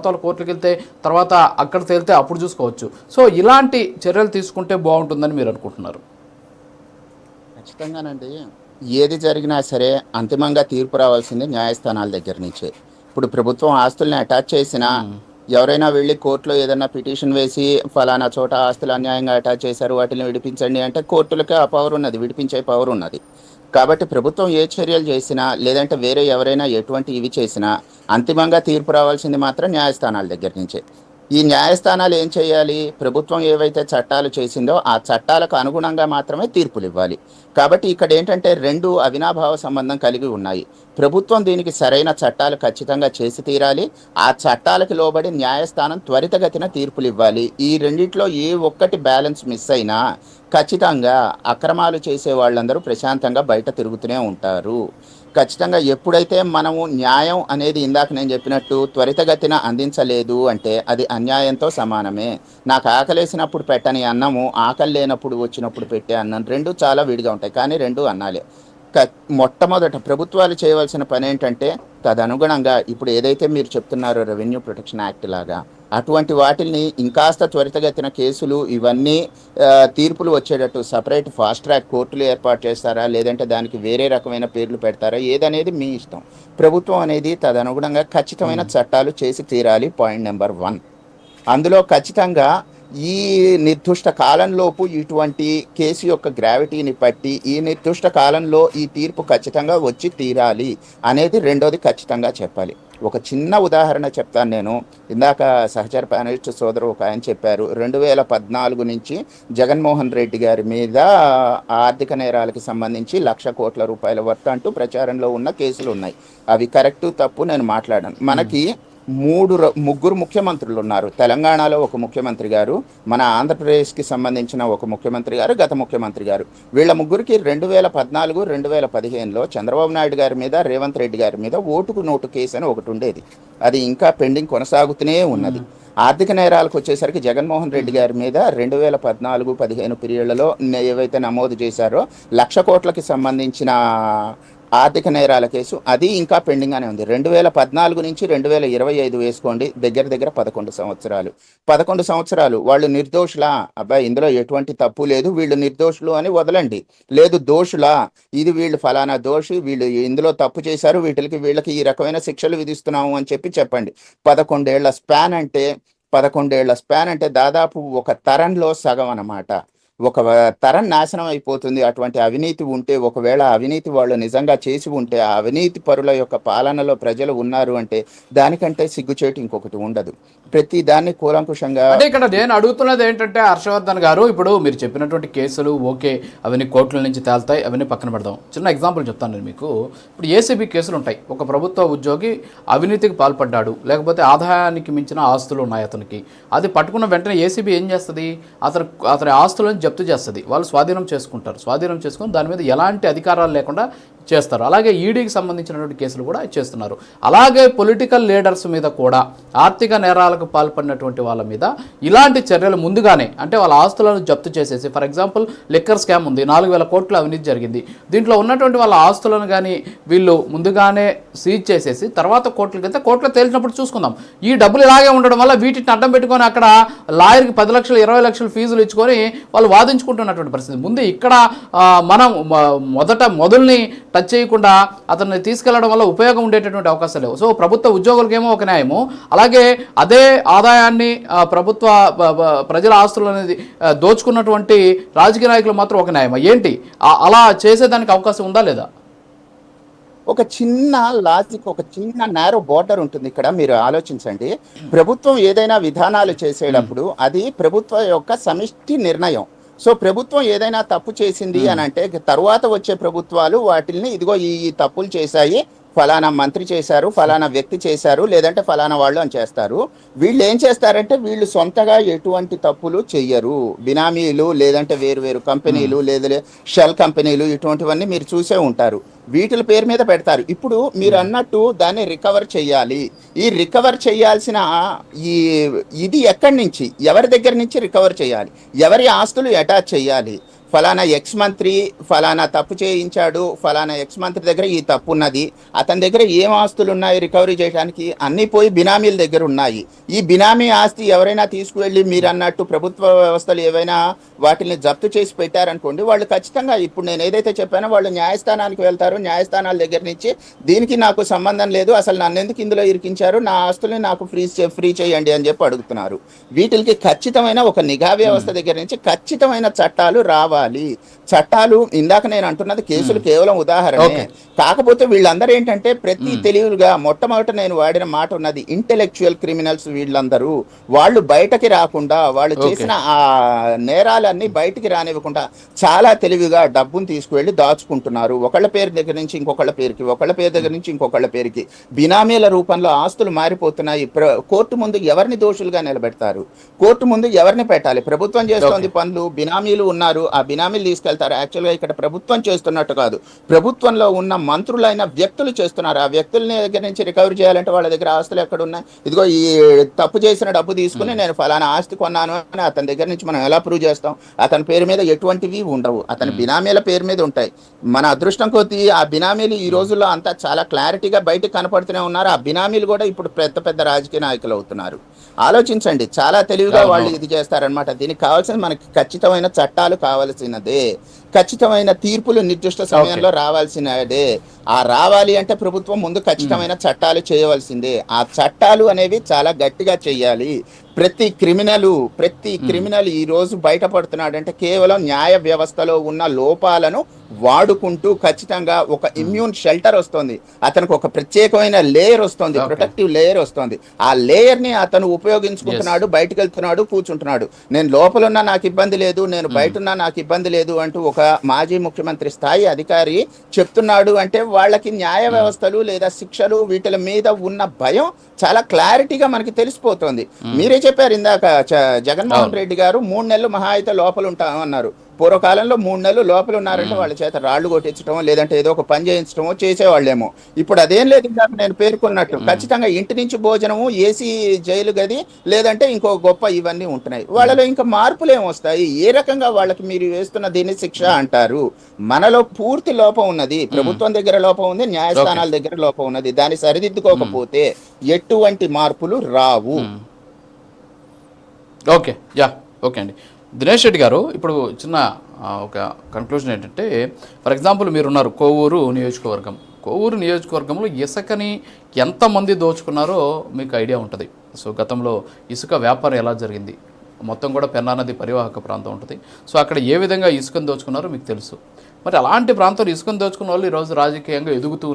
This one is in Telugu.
వాళ్ళు కోర్టులకు వెళ్తే తర్వాత అక్కడ తేలితే అప్పుడు చూసుకోవచ్చు. సో ఇలాంటి చర్యలు తీసుకుంటే బాగుంటుందని మీరు అనుకుంటున్నారు? ఖచ్చితంగానండి. ఏది జరిగినా సరే అంతిమంగా తీర్పు రావాల్సింది న్యాయస్థానాల దగ్గర నుంచే. ఇప్పుడు ప్రభుత్వం ఆస్తుల్ని అటాచ్ చేసినా, ఎవరైనా వెళ్ళి కోర్టులో ఏదన్నా పిటిషన్ వేసి ఫలానా చోట ఆస్తులు అన్యాయంగా అటాచ్ చేశారు, వాటిని విడిపించండి అంటే కోర్టులకే ఆ పవర్ ఉన్నది, విడిపించే పవర్ ఉన్నది. కాబట్టి ప్రభుత్వం ఏ చర్యలు చేసినా, లేదంటే వేరే ఎవరైనా ఎటువంటి ఇవి చేసినా అంతిమంగా తీర్పు రావాల్సింది మాత్రం న్యాయస్థానాల దగ్గర నుంచే. ఈ న్యాయస్థానాలు ఏం చేయాలి? ప్రభుత్వం ఏవైతే చట్టాలు చేసిందో ఆ చట్టాలకు అనుగుణంగా మాత్రమే తీర్పులు ఇవ్వాలి. కాబట్టి ఇక్కడ ఏంటంటే రెండు అవినాభావ సంబంధం కలిగి ఉన్నాయి. ప్రభుత్వం దీనికి సరైన చట్టాలు ఖచ్చితంగా చేసి తీరాలి. ఆ చట్టాలకు లోబడి న్యాయస్థానం త్వరితగతిన తీర్పులు ఇవ్వాలి. ఈ రెండిట్లో ఏ ఒక్కటి బ్యాలెన్స్ మిస్ అయినా ఖచ్చితంగా అక్రమాలు చేసే వాళ్ళందరూ ప్రశాంతంగా బయట తిరుగుతూనే ఉంటారు. ఖచ్చితంగా ఎప్పుడైతే మనము న్యాయం అనేది ఇందాక నేను చెప్పినట్టు త్వరితగతిన అందించలేదు అంటే అది అన్యాయంతో సమానమే. నాకు ఆకలేసినప్పుడు పెట్టని అన్నము, ఆకలి లేనప్పుడు వచ్చినప్పుడు పెట్టే అన్నం రెండు చాలా విడిగా ఉంటాయి, కానీ రెండు అన్నాలే. మొట్టమొదట ప్రభుత్వాలు చేయవలసిన పని ఏంటంటే తదనుగుణంగా ఇప్పుడు ఏదైతే మీరు చెప్తున్నారో రెవెన్యూ ప్రొటెక్షన్ యాక్ట్ లాగా అటువంటి వాటిల్ని ఇంకాస్త త్వరితగతిన కేసులు ఇవన్నీ తీర్పులు వచ్చేటట్టు సపరేట్ ఫాస్ట్ ట్రాక్ కోర్టులు ఏర్పాటు చేస్తారా, లేదంటే దానికి వేరే రకమైన పేర్లు పెడతారా, ఏదనేది మీ ఇష్టం. ప్రభుత్వం అనేది తదనుగుణంగా ఖచ్చితమైన చట్టాలు చేసి తీరాలి. Point number 1. అందులో ఖచ్చితంగా ఈ నిర్దిష్ట కాలంలోపు ఇటువంటి కేసు యొక్క గ్రావిటీని బట్టి ఈ నిర్దిష్ట కాలంలో ఈ తీర్పు ఖచ్చితంగా వచ్చి తీరాలి అనేది రెండోది ఖచ్చితంగా చెప్పాలి. ఒక చిన్న ఉదాహరణ చెప్తాను నేను. ఇందాక సహచర ప్యానలిస్ట్ సోదరు ఒక ఆయన చెప్పారు, 2014 నుంచి జగన్మోహన్ రెడ్డి గారి మీద ఆర్థిక నేరాలకు సంబంధించి 1,00,000 కోట్ల రూపాయల వర్త్ అంటూ ప్రచారంలో ఉన్న కేసులు ఉన్నాయి. అవి కరెక్టు తప్పు నేను మాట్లాడాను. మనకి ముగ్గురు ముఖ్యమంత్రులు ఉన్నారు. తెలంగాణలో ఒక ముఖ్యమంత్రి గారు, మన ఆంధ్రప్రదేశ్కి సంబంధించిన ఒక ముఖ్యమంత్రి గారు, గత ముఖ్యమంత్రి గారు. వీళ్ళ ముగ్గురికి 2014, 2015లో చంద్రబాబు నాయుడు గారి మీద, రేవంత్ రెడ్డి గారి మీద ఓటుకు నోటు కేసు అని ఒకటి ఉండేది. అది ఇంకా పెండింగ్ కొనసాగుతూనే ఉన్నది. ఆర్థిక నేరాలకు వచ్చేసరికి జగన్మోహన్ రెడ్డి గారి మీద 2014-15 పీరియడ్లలో ఏవైతే నమోదు చేశారో 1,00,000 కోట్లకి సంబంధించిన ఆర్థిక నేరాల కేసు అది ఇంకా పెండింగ్గానే ఉంది. 2014 నుంచి 2025 వేసుకోండి, దగ్గర దగ్గర 11 సంవత్సరాలు. 11 సంవత్సరాలు వాళ్ళు నిర్దోషులా? అబ్బాయి ఇందులో ఎటువంటి తప్పు లేదు, వీళ్ళు నిర్దోషులు అని వదలండి. లేదు దోషులా, ఇది వీళ్ళు ఫలానా దోషి, వీళ్ళు ఇందులో తప్పు చేశారు, వీళ్ళకి ఈ రకమైన శిక్షలు విధిస్తున్నాము అని చెప్పండి. 11 ఏళ్ల స్పాన్ అంటే దాదాపు ఒక తరంలో సగం అన్నమాట. ఒక తరం నాశనం అయిపోతుంది. అటువంటి అవినీతి ఉంటే, ఒకవేళ అవినీతి వాళ్ళు నిజంగా చేసి ఉంటే, ఆ అవినీతి పరుల యొక్క పాలనలో ప్రజలు ఉన్నారు అంటే దానికంటే సిగ్గుచేటు ఇంకొకటి ఉండదు. ప్రతి దాన్ని కూలంకుషంగా అంటే ఇక్కడ నేను అడుగుతున్నది ఏంటంటే హర్షవర్ధన్ గారు, ఇప్పుడు మీరు చెప్పినటువంటి కేసులు ఓకే, అవన్నీ కోర్టుల నుంచి తేలుతాయి, అవన్నీ పక్కన పెడదాం. చిన్న ఎగ్జాంపుల్ చెప్తాను నేను మీకు. ఇప్పుడు ఏసీబీ కేసులు ఉంటాయి. ఒక ప్రభుత్వ ఉద్యోగి అవినీతికి పాల్పడ్డాడు, లేకపోతే ఆదాయానికి మించిన ఆస్తులు ఉన్నాయి అతనికి. అది పట్టుకున్న వెంటనే ఏసీబీ ఏం చేస్తుంది? అతని ఆస్తులను జప్తు చేస్తుంది. వాళ్ళు స్వాధీనం చేసుకుని దాని మీద ఎలాంటి అధికారాలు లేకుండా చేస్తారు. అలాగే ఈడీకి సంబంధించినటువంటి కేసులు కూడా చేస్తున్నారు. అలాగే పొలిటికల్ లీడర్స్ మీద కూడా ఆర్థిక నేరాలకు పాల్పడినటువంటి వాళ్ళ మీద ఇలాంటి చర్యలు ముందుగానే, అంటే వాళ్ళ ఆస్తులను జప్తు చేసేసి, ఫర్ ఎగ్జాంపుల్ లిక్కర్ స్కామ్ ఉంది, 4,000 కోట్ల అవినీతి జరిగింది. దీంట్లో ఉన్నటువంటి వాళ్ళ ఆస్తులను కానీ వీళ్ళు ముందుగానే సీజ్ చేసేసి తర్వాత కోర్టులకు వెళ్తే కోర్టులో తేల్చినప్పుడు చూసుకుందాం. ఈ డబ్బులు ఇలాగే ఉండడం వల్ల వీటిని అడ్డం పెట్టుకొని అక్కడ లాయర్కి 10 లక్షలు 20 లక్షలు ఫీజులు ఇచ్చుకొని వాళ్ళు వాదించుకుంటున్నటువంటి పరిస్థితి. ముందు ఇక్కడ మనం మొదల్ని టచ్ చేయకుండా అతన్ని తీసుకెళ్లడం వల్ల ఉపయోగం ఉండేటటువంటి అవకాశాలు లేవు. సో ప్రభుత్వ ఉద్యోగులకేమో ఒక న్యాయము, అలాగే అదే ఆదాయాన్ని ప్రజల ఆస్తులు అనేది దోచుకున్నటువంటి రాజకీయ నాయకులు మాత్రం ఒక న్యాయం. ఏంటి అలా చేసేదానికి అవకాశం ఉందా లేదా? ఒక చిన్న లాజిక్, ఒక చిన్న నేరో బోర్డర్ ఉంటుంది ఇక్కడ. మీరు ఆలోచించండి. ప్రభుత్వం ఏదైనా విధానాలు చేసేటప్పుడు అది ప్రభుత్వం యొక్క సమిష్టి నిర్ణయం. సో ప్రభుత్వం ఏదైనా తప్పు చేసింది అని అంటే తరువాత వచ్చే ప్రభుత్వాలు వాటిని ఇదిగో ఈ తప్పులు చేశాయి, ఫలానా మంత్రి చేశారు, ఫలానా వ్యక్తి చేశారు, లేదంటే ఫలానా వాళ్ళు అని చేస్తారు. వీళ్ళు ఏం చేస్తారంటే వీళ్ళు సొంతగా ఎటువంటి తప్పులు చెయ్యరు. బినామీలు, లేదంటే వేరు కంపెనీలు, లేదా షెల్ కంపెనీలు, ఇటువంటివన్నీ మీరు చూసే ఉంటారు. వీటిల పేరు మీద పెడతారు. ఇప్పుడు మీరు అన్నట్టు దాన్ని రికవర్ చేయాలి. ఈ రికవర్ చేయాల్సిన ఇది ఎక్కడి నుంచి, ఎవరి దగ్గర నుంచి రికవర్ చేయాలి, ఎవరి ఆస్తులు అటాచ్ చేయాలి, ఫలానా ఎక్స్ మంత్రి ఫలానా తప్పు చేయించాడు, ఫలానా ఎక్స్ మంత్రి దగ్గర ఈ తప్పు ఉన్నది, అతని దగ్గర ఏం ఆస్తులు ఉన్నాయి రికవరీ చేయడానికి, అన్నీ పోయి బినామీల దగ్గర ఉన్నాయి. ఈ బినామీ ఆస్తి ఎవరైనా తీసుకువెళ్ళి మీరు అన్నట్టు ప్రభుత్వ వ్యవస్థలు ఏవైనా వాటిని జప్తు చేసి పెట్టారనుకోండి, వాళ్ళు ఖచ్చితంగా ఇప్పుడు నేను ఏదైతే చెప్పానో వాళ్ళు న్యాయస్థానానికి వెళ్తారు. న్యాయస్థానాల దగ్గర నుంచి దీనికి నాకు సంబంధం లేదు, అసలు నన్ను ఎందుకు ఇందులో ఇరికించారు, నా ఆస్తుల్ని నాకు ఫ్రీ చేయండి అని చెప్పి అడుగుతున్నారు. వీటికి ఖచ్చితమైన ఒక నిఘా వ్యవస్థ దగ్గర నుంచి ఖచ్చితమైన చట్టాలు రావాలి. చట్టాలు ఇందాక నేను అంటున్నది కేసులు కేవలం ఉదాహరణే. కాకపోతే వీళ్ళందరూ ఏంటంటే ప్రతి తెలివిగా మొట్టమొదట నేను వాడిన మాట ఉన్నది, ఇంటెలెక్చువల్ క్రిమినల్స్ వీళ్ళందరూ. వాళ్ళు బయటకి రాకుండా వాళ్ళు చేసిన ఆ నేరాలన్నీ బయటికి రానివ్వకుండా చాలా తెలివిగా డబ్బును తీసుకువెళ్ళి దాచుకుంటున్నారు. ఒకళ్ళ పేరు దగ్గర నుంచి ఇంకొకళ్ళ పేరుకి, ఒకళ్ళ పేరు దగ్గర నుంచి ఇంకొకళ్ళ పేరుకి బినామీల రూపంలో ఆస్తులు మారిపోతున్నాయి. కోర్టు ముందు ఎవరిని దోషులుగా నిలబెడతారు? కోర్టు ముందు ఎవరిని పెట్టాలి? ప్రభుత్వం చేస్తోంది పనులు, బినామీలు ఉన్నారు, ఆ బినామీలు తీసుకెళ్తారు. యాక్చువల్గా ఇక్కడ ప్రభుత్వం చేస్తున్నట్టు కాదు, ప్రభుత్వంలో ఉన్న మంత్రులైన వ్యక్తులు చేస్తున్నారు. ఆ వ్యక్తులని దగ్గర నుంచి రికవరీ చేయాలంటే వాళ్ళ దగ్గర ఆస్తులు ఎక్కడ ఉన్నాయి? ఇదిగో ఈ తప్పు చేసిన డబ్బు తీసుకుని నేను ఫలానా ఆస్తి కొన్నాను అని అతని దగ్గర నుంచి మనం ఎలా ప్రూవ్ చేస్తాం? అతని పేరు మీద ఎటువంటివి ఉండవు, అతని బినామీల పేరు మీద ఉంటాయి. మన అదృష్టం కొద్దీ ఆ బినామీలు ఈ రోజుల్లో అంతా చాలా క్లారిటీగా బయటకు కనపడుతూనే ఉన్నారు. ఆ బినామీలు కూడా ఇప్పుడు పెద్ద పెద్ద రాజకీయ నాయకులు అవుతున్నారు. ఆలోచించండి, చాలా తెలివిగా వాళ్ళు ఇది చేస్తారనమాట. దీనికి కావాల్సిన మనకి ఖచ్చితమైన చట్టాలు కావాల్సినదే, ఖచ్చితమైన తీర్పులు నిర్దిష్ట సమయంలో రావాల్సినదే. ఆ రావాలి అంటే ప్రభుత్వం ముందు ఖచ్చితమైన చట్టాలు చేయవలసిందే. ఆ చట్టాలు అనేవి చాలా గట్టిగా చెయ్యాలి. ప్రతి క్రిమినల్ ఈ రోజు బయటపడుతున్నాడంటే కేవలం న్యాయ వ్యవస్థలో ఉన్న లోపాలను వాడుకుంటూ ఖచ్చితంగా ఒక ఇమ్యూన్ షెల్టర్ వస్తుంది, అతనికి ఒక ప్రత్యేకమైన లేయర్ వస్తుంది, ప్రొటెక్టివ్ లేయర్ వస్తుంది. ఆ లేయర్ ని అతను ఉపయోగించుకుంటున్నాడు, బయటకు వెళ్తున్నాడు, కూర్చుంటున్నాడు. నేను లోపలున్నా నాకు ఇబ్బంది లేదు, నేను బయటున్నా నాకు ఇబ్బంది లేదు అంటూ ఒక మాజీ ముఖ్యమంత్రి స్థాయి అధికారి చెప్తున్నాడు అంటే వాళ్ళకి న్యాయ వ్యవస్థలు లేదా శిక్షలు వీటి మీద ఉన్న భయం చాలా క్లారిటీగా మనకి తెలిసిపోతుంది. మీరే చెప్పారు ఇందాక, జగన్మోహన్ రెడ్డి గారు 3 నెలలు మహా అయితే లోపల ఉంటామన్నారు. పూర్వకాలంలో 3 నెలలు లోపల ఉన్నారంటే వాళ్ళ చేత రాళ్లు కొట్టించడమో లేదంటే ఏదో ఒక పని చేయించడమో చేసేవాళ్ళేమో. ఇప్పుడు అదేం లేదు, ఇందాక నేను పేర్కొన్నట్టు ఖచ్చితంగా ఇంటి నుంచి భోజనము, ఏసీ జైలు గది, లేదంటే ఇంకో గొప్ప ఇవన్నీ ఉంటున్నాయి. వాళ్ళలో ఇంకా మార్పులు ఏమొస్తాయి? ఏ రకంగా వాళ్ళకి మీరు వేస్తున్న దీన్ని శిక్ష అంటారు? మనలో పూర్తి లోపం ఉన్నది, ప్రభుత్వం దగ్గర లోపం ఉంది, న్యాయస్థానాల దగ్గర లోపం ఉన్నది. దాన్ని సరిదిద్దుకోకపోతే ఎటువంటి మార్పులు రావు. ఓకే అండి. దినేష్ రెడ్డి గారు, ఇప్పుడు చిన్న ఒక కన్క్లూజన్ ఏంటంటే, ఫర్ ఎగ్జాంపుల్ మీరున్నారు కోవూరు నియోజకవర్గం. కోవూరు నియోజకవర్గంలో ఇసుకని ఎంతమంది దోచుకున్నారో మీకు ఐడియా ఉంటుంది. సో గతంలో ఇసుక వ్యాపారం ఎలా జరిగింది, మొత్తం కూడా పెన్నా నది పరివాహక ప్రాంతం ఉంటుంది. సో అక్కడ ఏ విధంగా ఇసుకను దోచుకున్నారో మీకు తెలుసు. మరి అలాంటి ప్రాంతంలో ఇసుకను దోచుకున్న వాళ్ళు ఈరోజు రాజకీయంగా ఎదుగుతూ